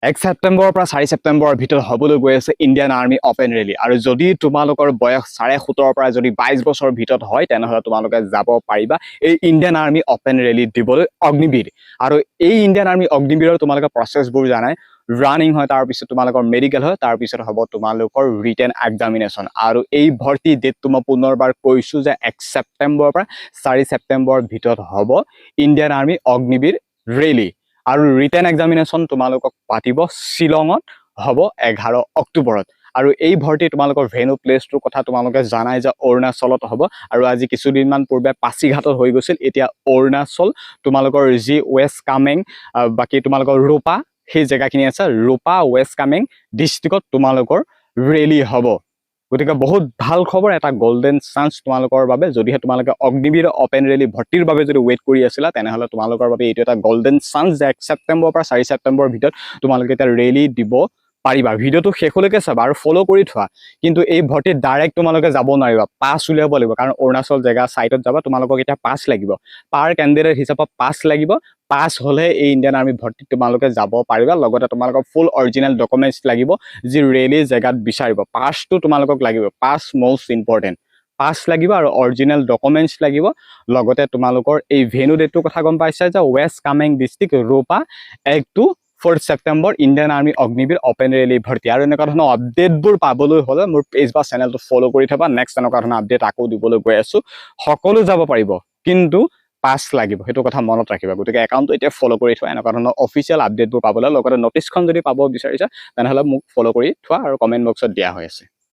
1 ছেপ্টেম্বৰৰ পৰা 4 ছেপ্টেম্বৰৰ ভিতৰত হ'বলৈ গৈ আছে ইণ্ডিয়ান আৰ্মি অপেন ৰেলী আৰু যদি তোমালোকৰ বয়স 17.5 পৰা যদি 22 বছৰৰ ভিতৰত হয় তেনেহ'লে তোমালোকে যাব পাৰিবা এই ইণ্ডিয়ান আৰ্মি অপেন ৰেলী দিবলৈ অগ্নিবীৰ আৰু এই ইণ্ডিয়ান আৰ্মি অগ্নিবীৰৰ তোমালোকে প্ৰচেছবোৰ জানাই ৰানিং হয় তাৰ পিছত তোমালোকৰ মেডিকেল হয় তাৰ পিছত হ'ব তোমালোকৰ ৰিটেন এক্সামিনেশ্যন আৰু এই ভৰ্তি ডেটটো মই পুনৰবাৰ কৈছো যে 1 ছেপ্টেম্বৰৰ পৰা 4 ছেপ্টেম্বৰৰ ভিতৰত হ'ব ইণ্ডিয়ান আৰ্মি অগ্নিবীৰ ৰেলী আৰু ৰিটেন এক্সামিনেশ্যন তোমালোকক পাতিব শ্বিলঙত হ'ব 11 অক্টোবৰত আৰু এই ভৰ্তি তোমালোকৰ ভেনু প্লেছটোৰ কথা তোমালোকে জানাই যে অৰুণাচলত হ'ব আৰু আজি কিছুদিনমান পূৰ্বে পাছিঘাটত হৈ গৈছিল এতিয়া অৰুণাচল তোমালোকৰ যি ৱেষ্ট কামেং বাকী তোমালোকৰ ৰূপা সেই জেগাখিনি আছে ৰূপা ৱেষ্ট কামেং ডিষ্ট্ৰিক্টত তোমালোকৰ ৰেলী হ'ব গতিকে বহুত ভাল খবৰ এটা গোল্ডেন চান্স তোমালোকৰ বাবে যদিহে তোমালোকে অগ্নিবীৰ অপেন ৰেলী ভৰ্তিৰ বাবে যদি ৱেইট কৰি আছিলা তেনেহ'লে তোমালোকৰ বাবে এইটো এটা গোল্ডেন চান্স যে 1 ছেপ্টেম্বৰৰ পৰা 4 ছেপ্টেম্বৰৰ ভিতৰত তোমালোকে এটা ৰেলী দিব পাৰিবা ভিডিঅ'টো শেষলৈকে চাবা আৰু ফলো কৰি থোৱা কিন্তু এই ভৰ্তিত ডাইৰেক্ট তোমালোকে যাব নোৱাৰিবা পাছ উলিয়াব লাগিব কাৰণ অৰুণাচল জেগা সাইটত যাবা তোমালোকক এটা পাছ লাগিব পাৰ কেণ্ডিডেট হিচাপত পাছ লাগিব পাছ হ'লে এই ইণ্ডিয়ান আৰ্মি ভৰ্তিত তোমালোকে যাব পাৰিবা লগতে তোমালোকৰ ফুল অৰিজিনেল ডকুমেণ্টছ লাগিব যি ৰেলী জেগাত বিচাৰিব পাছটো তোমালোকক লাগিব পাছ মোষ্ট ইম্পৰ্টেণ্ট পাছ লাগিব আৰু অৰিজিনেল ডকুমেণ্টছ লাগিব লগতে তোমালোকৰ এই ভেনু ডেটটোৰ কথা গম পাইছা যে west Kameng district Rupa 1 to 4 September Indian army Agniveer open rally ভৰ্তি আৰু এনেকুৱা ধৰণৰ আপডেটবোৰ পাবলৈ হ'লে মোৰ পেজ বা চেনেলটো ফলো কৰি থবা নেক্সট এনেকুৱা ধৰণৰ আপডেট আকৌ দিবলৈ গৈ আছো সকলো যাব পাৰিব কিন্তু পাছ লাগিব সেইটো কথা মনত ৰাখিবা গতিকে একাউণ্টটো এতিয়া ফলো কৰি থোৱা এনেকুৱা ধৰণৰ অফিচিয়েল আপডেটবোৰ পাবলৈ লগতে নটিছখন যদি পাব বিচাৰিছা তেনেহ'লে মোক ফলো কৰি থোৱা আৰু কমেণ্ট বক্সত দিয়া হৈ আছে